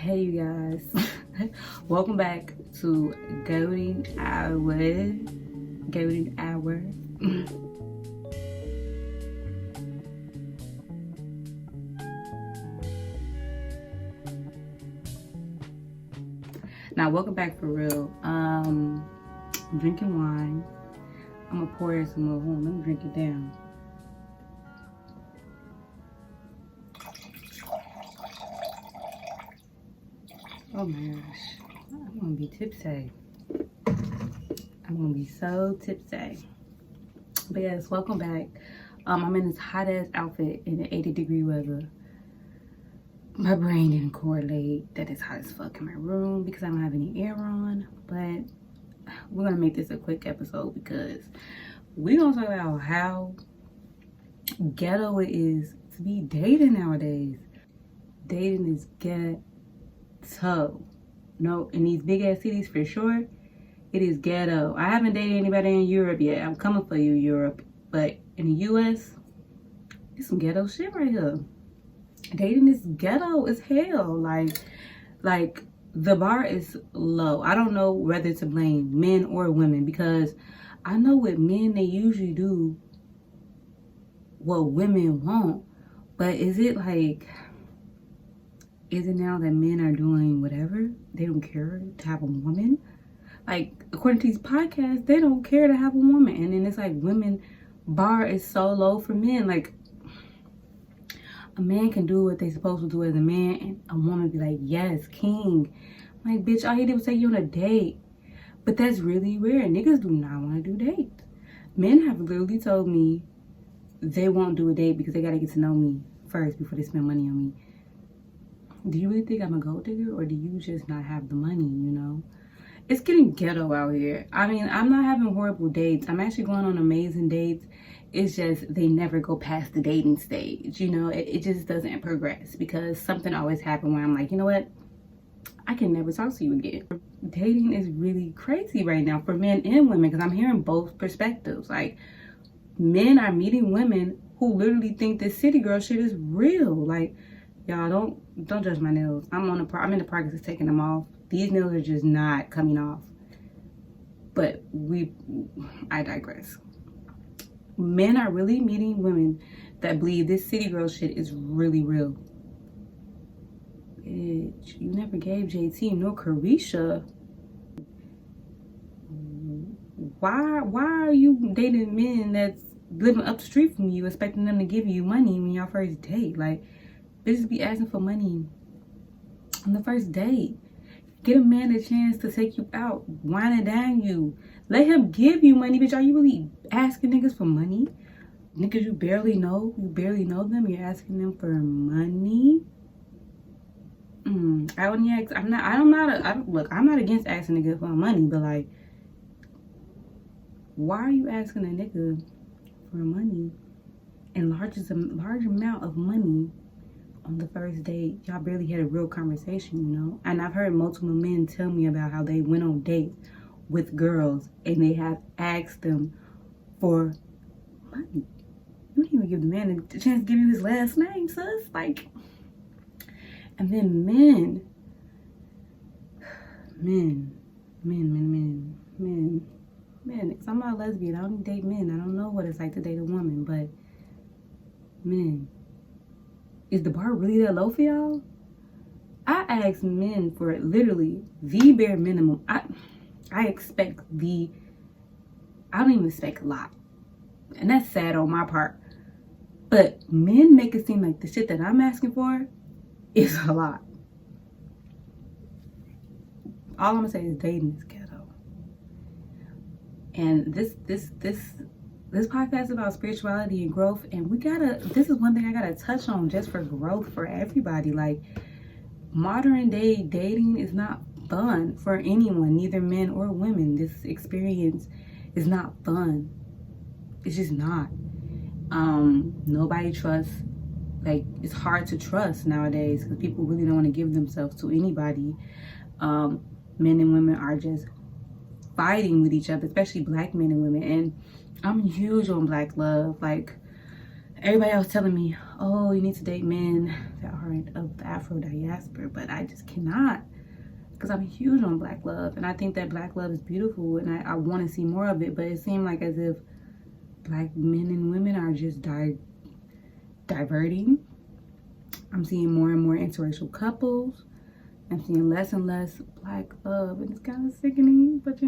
Hey you guys, welcome back to Golden Hour. Golden Hour. Now welcome back for real. I'm drinking wine. I'm gonna pour some more home. Let me drink it down. Oh my gosh, I'm gonna be tipsy. I'm gonna be so tipsy. But yes, welcome back. I'm in this hot ass outfit in the 80-degree weather. My brain didn't correlate that it's hot as fuck in my room because I don't have any air on. But we're gonna make this a quick episode because we're gonna talk about how ghetto it is to be dating nowadays. Dating is ghetto. No, in these big ass cities for sure, it is ghetto. I haven't dated anybody in Europe yet. I'm coming for you, Europe. But in the US, it's some ghetto shit right here. Dating is ghetto as hell. Like the bar is low. I don't know whether to blame men or women because I know with men they usually do what women want. But is it now that men are doing whatever? They don't care to have a woman? Like, according to these podcasts, they don't care to have a woman. And then it's like women bar is so low for men. Like, a man can do what they supposed to do as a man, and a woman be like, yes, king. I'm like, bitch, all he did was take you on a date. But that's really rare. Niggas do not want to do dates. Men have literally told me they won't do a date because they got to get to know me first before they spend money on me. Do you really think I'm a gold digger, or do you just not have the money, you know? It's getting ghetto out here. I mean, I'm not having horrible dates. I'm actually going on amazing dates. It's just they never go past the dating stage, you know? It just doesn't progress because something always happens where I'm like, you know what? I can never talk to you again. Dating is really crazy right now for men and women because I'm hearing both perspectives. Like, men are meeting women who literally think this city girl shit is real. Like, y'all don't judge my nails. I'm in the progress of taking them off. These nails are just not coming off. But I digress. Men are really meeting women that believe this city girl shit is really real. Bitch, you never gave JT nor Carisha. Why are you dating men that's living up the street from you, expecting them to give you money when y'all first date? Like, bitches be asking for money on the first date. Get a man a chance to take you out, wine and dine you. Let him give you money, bitch. Are you really asking niggas for money? Niggas you barely know them, you're asking them for money? I only ask, I'm not against asking niggas for money, but like, why are you asking a nigga for money? And large amount of money on the first date. Y'all barely had a real conversation, you know? And I've heard multiple men tell me about how they went on dates with girls and they have asked them for money. You didn't even give the man a chance to give you his last name, sis. Like, and then men. Because I'm not a lesbian. I don't date men. I don't know what it's like to date a woman, but men. Is the bar really that low for y'all? I ask men for literally the bare minimum. I don't even expect a lot. And that's sad on my part. But men make it seem like the shit that I'm asking for is a lot. All I'm gonna say is dating is ghetto. And this podcast is about spirituality and growth, and this is one thing I gotta touch on just for growth for everybody. Like, modern day dating is not fun for anyone, neither men or women. This experience is not fun. It's just not. Nobody trusts. Like, it's hard to trust nowadays because people really don't want to give themselves to anybody. Men and women are just fighting with each other, especially black men and women. And I'm huge on black love. Like, everybody else telling me, oh, you need to date men that aren't of the Afro diaspora, but I just cannot, because I'm huge on Black love, and I think that Black love is beautiful, and I want to see more of it. But it seemed like as if Black men and women are just diverting. I'm seeing more and more interracial couples. I'm seeing less and less Black love, and it's kind of sickening. But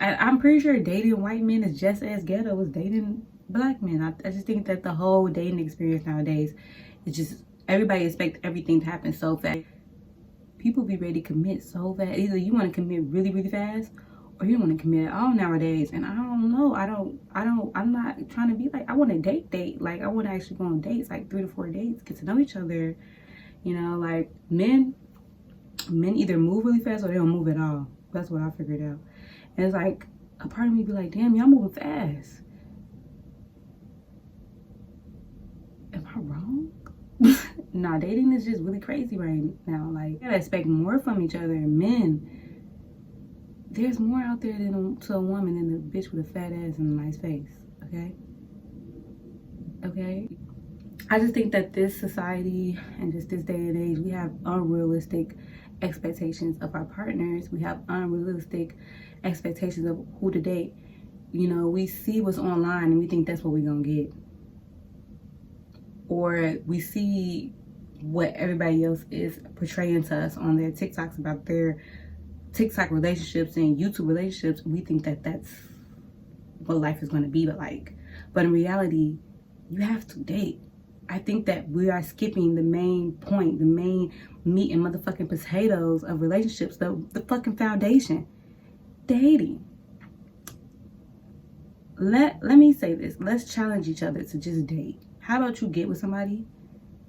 I'm pretty sure dating white men is just as ghetto as dating Black men. I just think that the whole dating experience nowadays is just, everybody expects everything to happen so fast. People be ready to commit so fast. Either you want to commit really, really fast, or you don't want to commit at all nowadays. And I don't know. I'm not trying to be like, I want to date. Like, I want to actually go on dates, like 3 to 4 dates, get to know each other. Like men either move really fast or they don't move at all. That's what I figured out. And it's like, a part of me be like, damn, y'all moving fast. Am I wrong? Nah, dating is just really crazy right now. Like, you gotta expect more from each other. Men, there's more out there to a woman than a bitch with a fat ass and a nice face. Okay? I just think that this society and just this day and age, we have unrealistic expectations of our partners. We have unrealistic expectations of who to date. We see what's online and we think that's what we're gonna get. Or we see what everybody else is portraying to us on their TikToks about their TikTok relationships and YouTube relationships. We think that that's what life is going to be like. But in reality, you have to date. I think that we are skipping the main point, the main meat and motherfucking potatoes of relationships, the fucking foundation. Dating. Let me say this. Let's challenge each other to just date. How about you get with somebody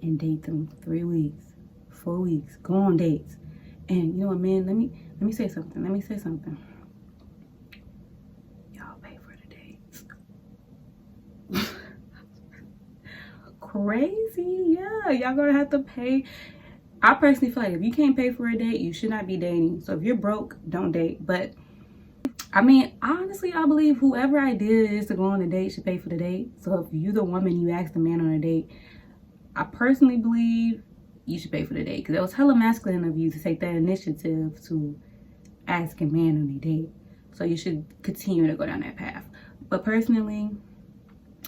and date them 3 weeks, 4 weeks, go on dates. And you know what, man, let me say something. Y'all pay for the dates. Crazy, yeah. Y'all gonna have to pay. I personally feel like if you can't pay for a date, you should not be dating. So if you're broke, don't date. But I mean, honestly, I believe whoever idea is to go on a date should pay for the date. So if you're the woman, you ask the man on a date, I personally believe you should pay for the date. Because it was hella masculine of you to take that initiative to ask a man on a date. So you should continue to go down that path. But personally,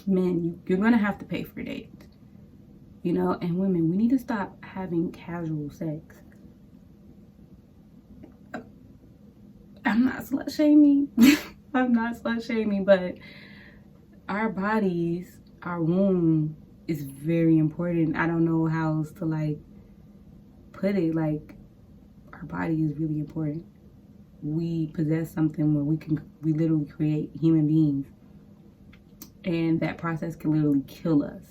men, you're going to have to pay for a date. And women, we need to stop having casual sex. I'm not slut shaming. I'm not slut shaming, but our bodies, our womb is very important. I don't know how else to put it. Our body is really important. We possess something where we literally create human beings, and that process can literally kill us.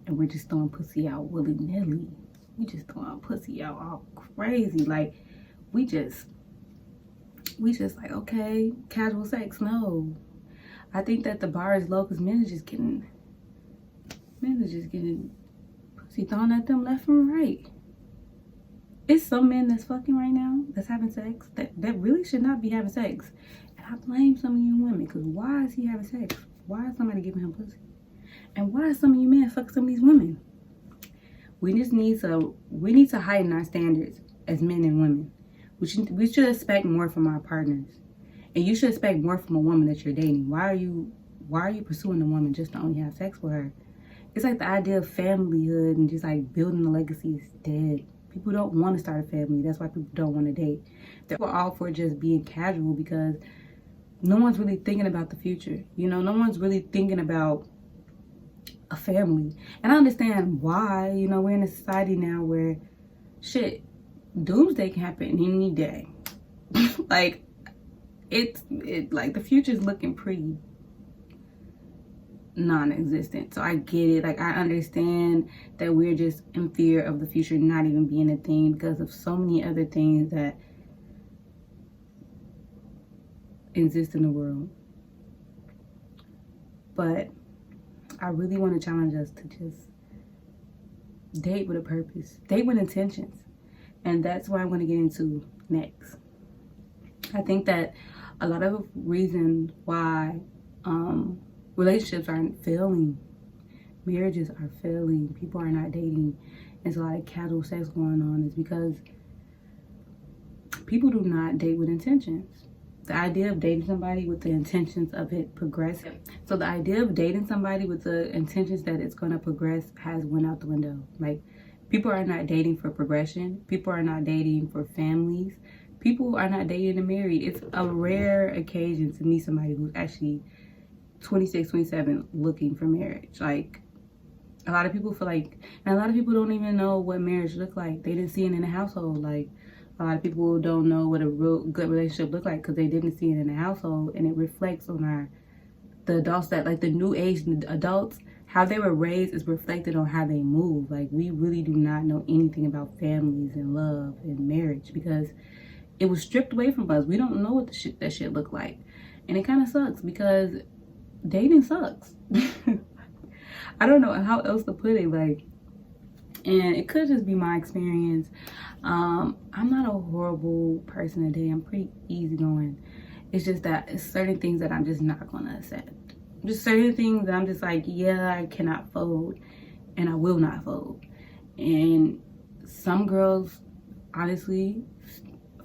And we're just throwing pussy out willy-nilly. We just throwing pussy out all crazy. We just okay, casual sex. No, I think that the bar is low because men are just getting pussy thrown at them left and right. It's some men that's fucking right now, that's having sex, that really should not be having sex. And I blame some of you women, because why is he having sex? Why is somebody giving him pussy? And why is some of you men fuck some of these women? We need to heighten our standards as men and women. We should expect more from our partners. And you should expect more from a woman that you're dating. Why are you pursuing a woman just to only have sex with her? It's like the idea of familyhood and just building a legacy is dead. People don't want to start a family. That's why people don't want to date. They're all for just being casual because no one's really thinking about the future. No one's really thinking about a family. And I understand why. We're in a society now where doomsday can happen any day. The future's looking pretty non-existent. So I get it. I understand that we're just in fear of the future not even being a thing because of so many other things that exist in the world. But I really want to challenge us to just date with a purpose, date with intentions. And that's what I'm going to get into next. I think that a lot of reasons why relationships aren't failing. Marriages are failing. People are not dating. There's a lot of casual sex going on. It's because people do not date with intentions. The idea of dating somebody with the intentions of it progressing. So the idea of dating somebody with the intentions that it's going to progress has went out the window. Like, people are not dating for progression. People are not dating for families. People are not dating to marry. It's a rare occasion to meet somebody who's actually 26, 27 looking for marriage. Like, a lot of people feel like, and a lot of people don't even know what marriage look like. They didn't see it in the household. Like, a lot of people don't know what a real good relationship look like because they didn't see it in the household, and it reflects on the adults that, like, the new age adults, how they were raised is reflected on how they move. Like, we really do not know anything about families and love and marriage because it was stripped away from us. We don't know what that shit look like, and it kind of sucks because dating sucks. I don't know how else to put it. Like, and it could just be my experience. I'm not a horrible person today. I'm pretty easygoing. It's just that it's certain things that I'm just not gonna accept. Just certain things that I'm just like, yeah, I cannot fold, and I will not fold. And some girls, honestly,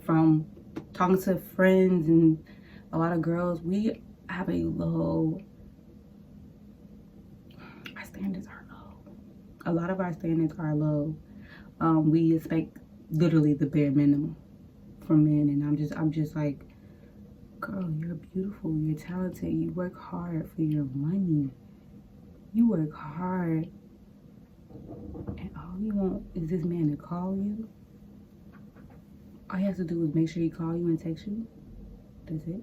from talking to friends and a lot of girls, we have a low, our standards are low. A lot of our standards are low. We expect literally the bare minimum from men, and I'm just like, girl, you're beautiful, you're talented, you work hard for your money, you work hard, and all you want is this man to call you. All you have to do is make sure he call you and text you. That's it.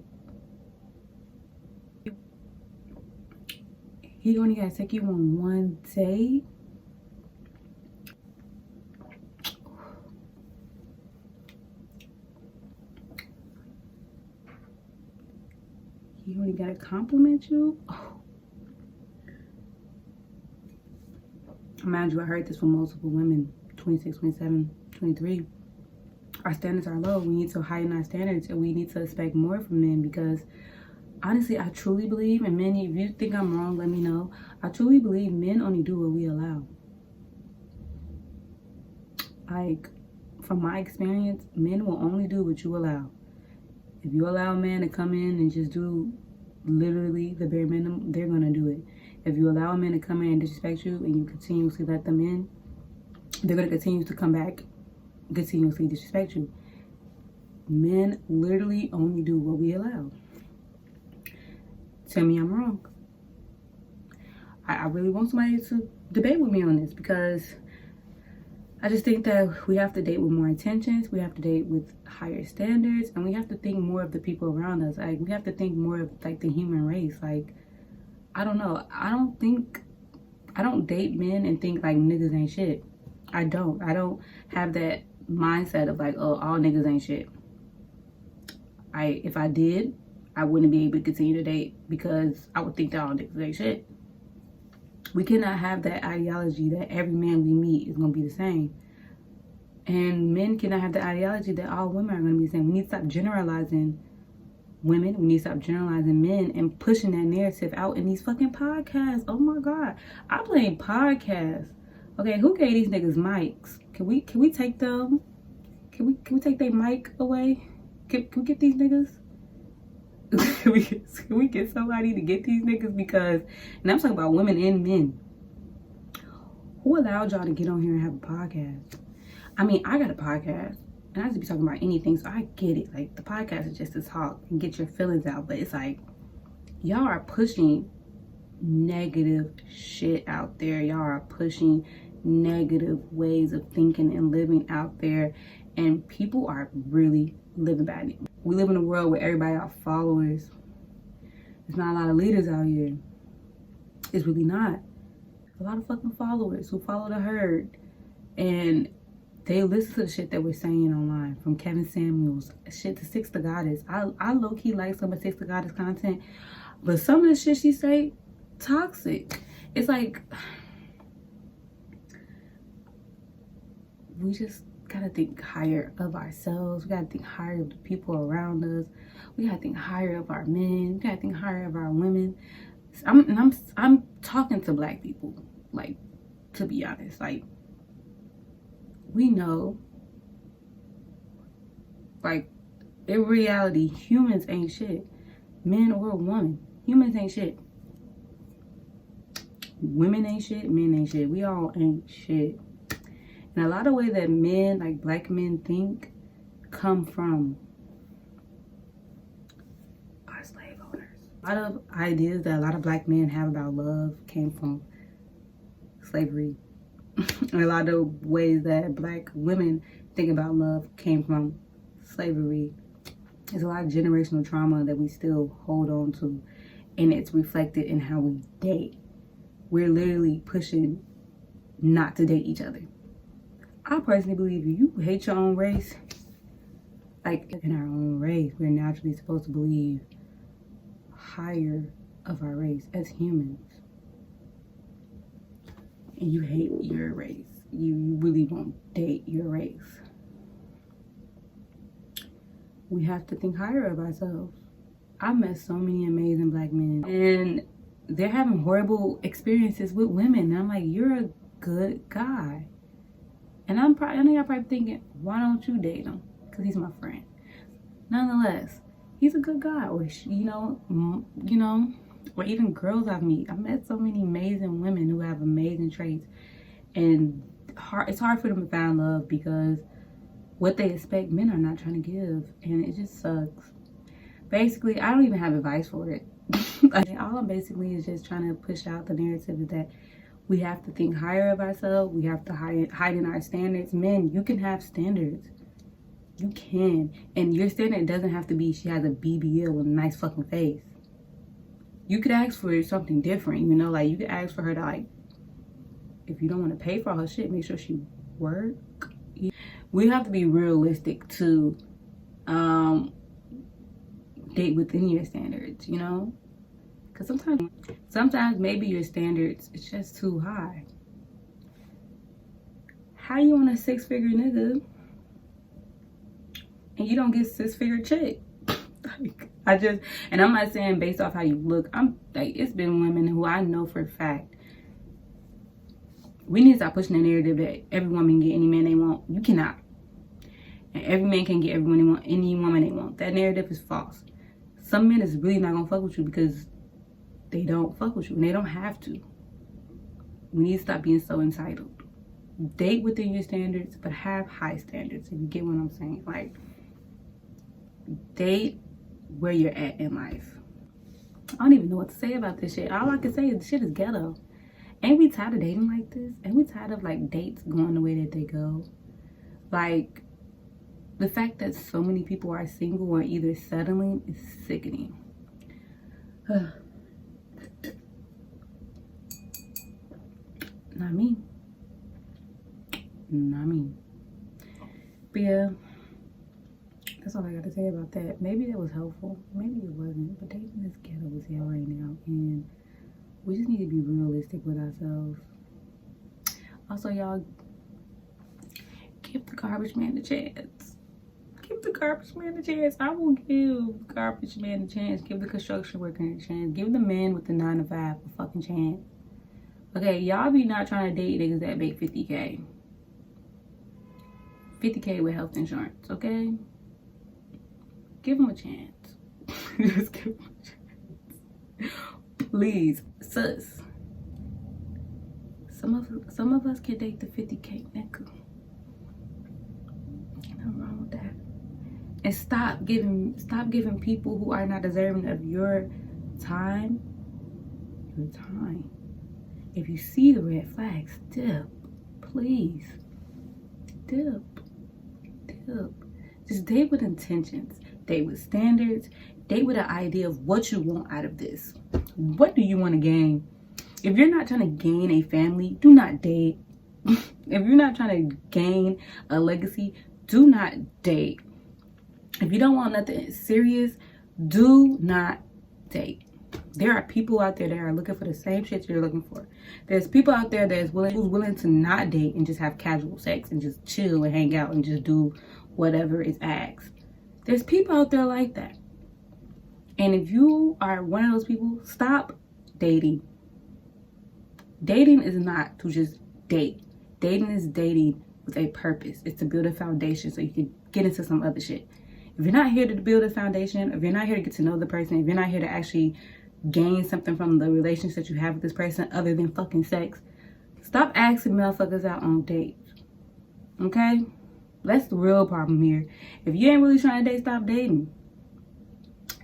He only gotta take you on one date. He only gotta compliment you. Oh. Mind you, I heard this from multiple women, 26, 27, 23. Our standards are low. We need to heighten our standards, and we need to expect more from men because honestly, I truly believe, and men, if you think I'm wrong, let me know. I truly believe men only do what we allow. Like, from my experience, men will only do what you allow. If you allow a man to come in and just do literally the bare minimum, they're gonna do it. If you allow a man to come in and disrespect you and you continuously let them in, they're gonna continue to come back, continuously disrespect you. Men literally only do what we allow. Tell me I'm wrong. I really want somebody to debate with me on this because I just think that we have to date with more intentions. We have to date with higher standards, and we have to think more of the people around us. Like, we have to think more of like the human race. Like, I don't know. I don't date men and think like niggas ain't shit. I don't have that mindset of like, oh, all niggas ain't shit. If I did, I wouldn't be able to continue to date because I would think that all niggas ain't shit. We cannot have that ideology that every man we meet is going to be the same. And men cannot have the ideology that all women are going to be the same. We need to stop generalizing women. We need to stop generalizing men and pushing that narrative out in these fucking podcasts. Oh my God. I blame podcasts. Okay, who gave these niggas mics? Can we take them? Can we take their mic away? Can we get these niggas? Can we get somebody to get these niggas? Because, and I'm talking about women and men. Who allowed y'all to get on here and have a podcast? I mean, I got a podcast, and I just be talking about anything, so I get it. Like, the podcast is just to talk and get your feelings out, but it's like, y'all are pushing negative shit out there. Y'all are pushing negative ways of thinking and living out there, and people are really living bad. We live in a world where everybody are followers. There's not a lot of leaders out here. It's really not. A lot of fucking followers who follow the herd, and they listen to the shit that we're saying online, from Kevin Samuels, shit to Six the Goddess. I low-key like some of Six the Goddess content, but some of the shit she say, toxic. It's like, we just gotta think higher of ourselves. We gotta think higher of the people around us. We gotta think higher of our men. We gotta think higher of our women. I'm talking to black people, like, to be honest, like, we know, like, in reality, humans ain't shit. Men or women, humans ain't shit. Women ain't shit, men ain't shit. We all ain't shit. And a lot of ways that men, like black men, think come from our slave owners. A lot of ideas that a lot of black men have about love came from slavery. And a lot of ways that black women think about love came from slavery. There's a lot of generational trauma that we still hold on to, and it's reflected in how we date. We're literally pushing not to date each other. I personally believe if you hate your own race, like in our own race, we're naturally supposed to believe higher of our race as humans. And you hate your race. You really won't date your race. We have to think higher of ourselves. I've met so many amazing black men, and they're having horrible experiences with women. And I'm like, you're a good guy. And I know y'all probably thinking, why don't you date him? Because he's my friend. Nonetheless, he's a good guy. Or, or even girls I've met so many amazing women who have amazing traits. And it's hard for them to find love because what they expect, men are not trying to give. And it just sucks. Basically, I don't even have advice for it. All I'm basically is just trying to push out the narrative that we have to think higher of ourselves. We have to hide in our standards. Men, you can have standards. You can. And your standard doesn't have to be she has a BBL with a nice fucking face. You could ask for something different, like you could ask for her to, like, if you don't want to pay for all her shit, make sure she work. We have to be realistic to date within your standards, because sometimes maybe your standards is just too high. How you want a 6-figure nigga and you don't get 6-figure chick? And I'm not saying based off how you look. I'm like, it's been women who I know for a fact. We need to stop pushing the narrative that every woman can get any man they want. You cannot. And every man can get any woman they want. That narrative is false. Some men is really not gonna fuck with you because they don't fuck with you, and they don't have to. We need to stop being so entitled. Date within your standards, but have high standards, if you get what I'm saying. Like, date where you're at in life. I don't even know what to say about this shit. All I can say is this shit is ghetto. Ain't we tired of dating like this? Ain't we tired of, like, dates going the way that they go? Like, the fact that so many people are single or either settling is sickening. Not me. But yeah, that's all I got to say about that. Maybe that was helpful. Maybe it wasn't. But dating this ghetto is hell right now. And we just need to be realistic with ourselves. Also, y'all, give the garbage man a chance. Give the garbage man a chance. I will give the garbage man a chance. Give the construction worker a chance. Give the man with the 9 to 5 a fucking chance. Okay, y'all be not trying to date niggas that make 50K. 50K with health insurance, okay? Give them a chance. Just give them a chance. Please, sis. Some of us can date the 50K nigga. Nothing wrong with that. And stop giving people who are not deserving of your time. If you see the red flags, dip. Please. Dip. Just date with intentions. Date with standards. Date with an idea of what you want out of this. What do you want to gain? If you're not trying to gain a family, do not date. If you're not trying to gain a legacy, do not date. If you don't want nothing serious, do not date. There are people out there that are looking for the same shit you're looking for. There's people out there who's willing to not date and just have casual sex and just chill and hang out and just do whatever is asked. There's people out there like that. And if you are one of those people, stop dating. Dating is not to just date. Dating is dating with a purpose. It's to build a foundation so you can get into some other shit. If you're not here to build a foundation, if you're not here to get to know the person, if you're not here to actually gain something from the relationship that you have with this person other than fucking sex, stop asking motherfuckers out on dates. Okay? That's the real problem here. If you ain't really trying to date, stop dating.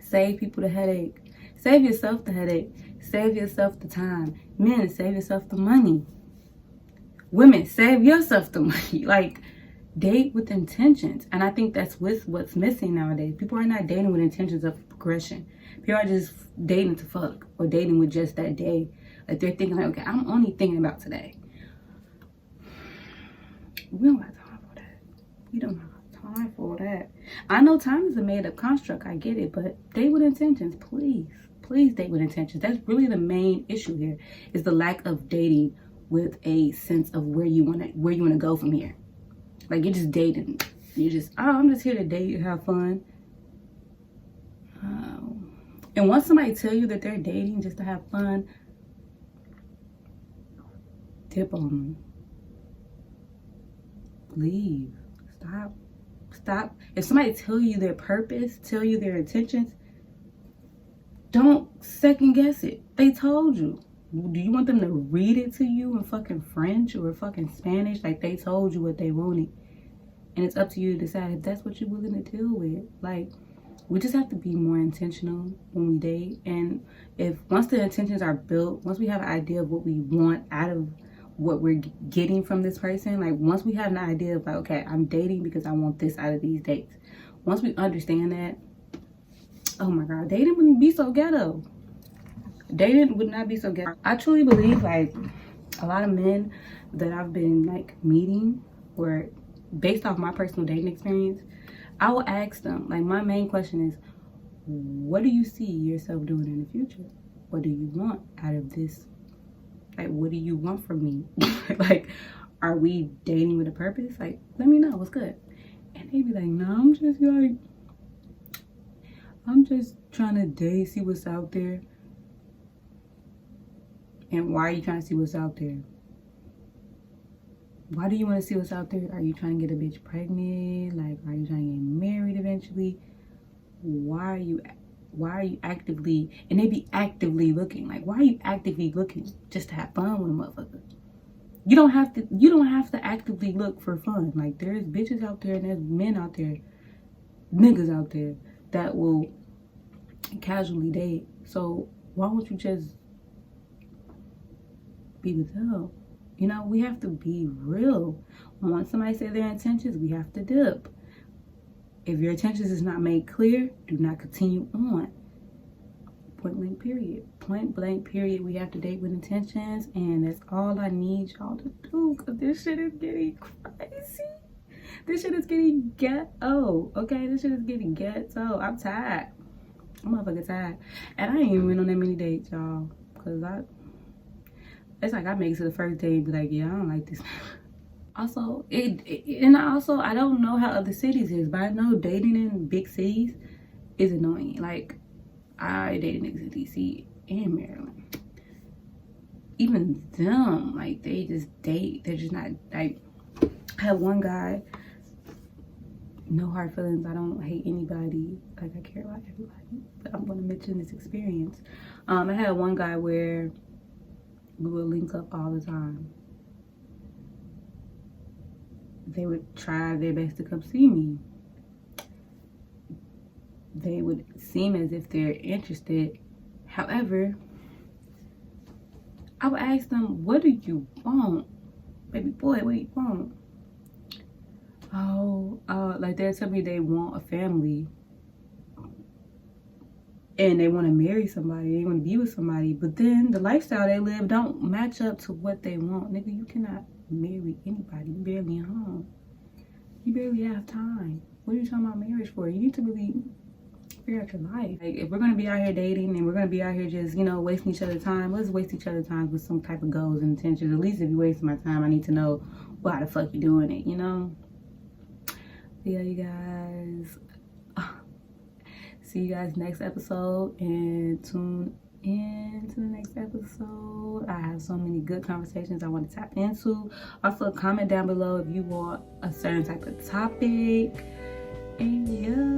Save people the headache. Save yourself the headache. Save yourself the time. Men, save yourself the money. Women, save yourself the money. Like, date with intentions. And I think that's what's missing nowadays. People are not dating with intentions of progression. People are just dating to fuck, or dating with just that day. Like, they're thinking like, okay, I'm only thinking about today. We don't have time for that. We don't have time for that. I know time is a made-up construct. I get it. But date with intentions, please. Please date with intentions. That's really the main issue here, is the lack of dating with a sense of where you want to go from here. Like, you're just dating. You're just, oh, I'm just here to date, have fun. And once somebody tell you that they're dating just to have fun, tip on them. Leave. Stop. If somebody tell you their purpose, tell you their intentions, don't second guess it. They told you. Do you want them to read it to you in fucking French or fucking Spanish? Like, they told you what they wanted. And it's up to you to decide if that's what you're willing to deal with. Like, we just have to be more intentional when we date. And once the intentions are built, once we have an idea of what we want out of what we're getting from this person, like, once we have an idea of like, okay, I'm dating because I want this out of these dates. Once we understand that, oh my God, dating wouldn't be so ghetto. Dating would not be so ghetto. I truly believe, like, a lot of men that I've been like meeting, were based off my personal dating experience, I will ask them, like, my main question is, what do you see yourself doing in the future? What do you want out of this? Like, what do you want from me? Like, are we dating with a purpose? Like, let me know what's good. And they be like, no, I'm just trying to date, see what's out there. And why are you trying to see what's out there? Why do you want to see what's out there? Are you trying to get a bitch pregnant? Like, are you trying to get married eventually? Why are you actively, and they be actively looking. Like, why are you actively looking? Just to have fun with a motherfucker. You don't have to actively look for fun. Like, there's bitches out there and there's men out there, niggas out there that will casually date. So why won't you just be with them? You know, we have to be real. Once somebody say their intentions, we have to dip. If your intentions is not made clear, do not continue on. Point blank period. Point blank period. We have to date with intentions, and that's all I need y'all to do, because this shit is getting crazy. This shit is getting ghetto. Okay, this shit is getting ghetto. I'm tired. I'm motherfucking tired. And I ain't even went on that many dates, y'all, because it's like I make it to the first day and be like, yeah, I don't like this. Also, I don't know how other cities is, but I know dating in big cities is annoying. Like, I dated niggas in DC and Maryland. Even them, like, they just date. They're just not, like, I have one guy, no hard feelings. I don't hate anybody. Like, I care about everybody. But I'm going to mention this experience. I had one guy where we would link up all the time. They would try their best to come see me. They would seem as if they're interested. However, I would ask them, what do you want? Baby boy, what do you want? Like, they'll tell me they want a family. And they want to marry somebody. They want to be with somebody. But then the lifestyle they live don't match up to what they want. Nigga, you cannot marry anybody. You barely at home. You barely have time. What are you talking about marriage for? You need to really figure out your life. Like, if we're going to be out here dating and we're going to be out here just, you know, wasting each other's time, let's waste each other's time with some type of goals and intentions. At least if you're wasting my time, I need to know why the fuck you doing it, you know? Yeah, you guys. See you guys next episode, and tune into the next episode. I have so many good conversations I want to tap into. Also, comment down below if you want a certain type of topic. And yeah.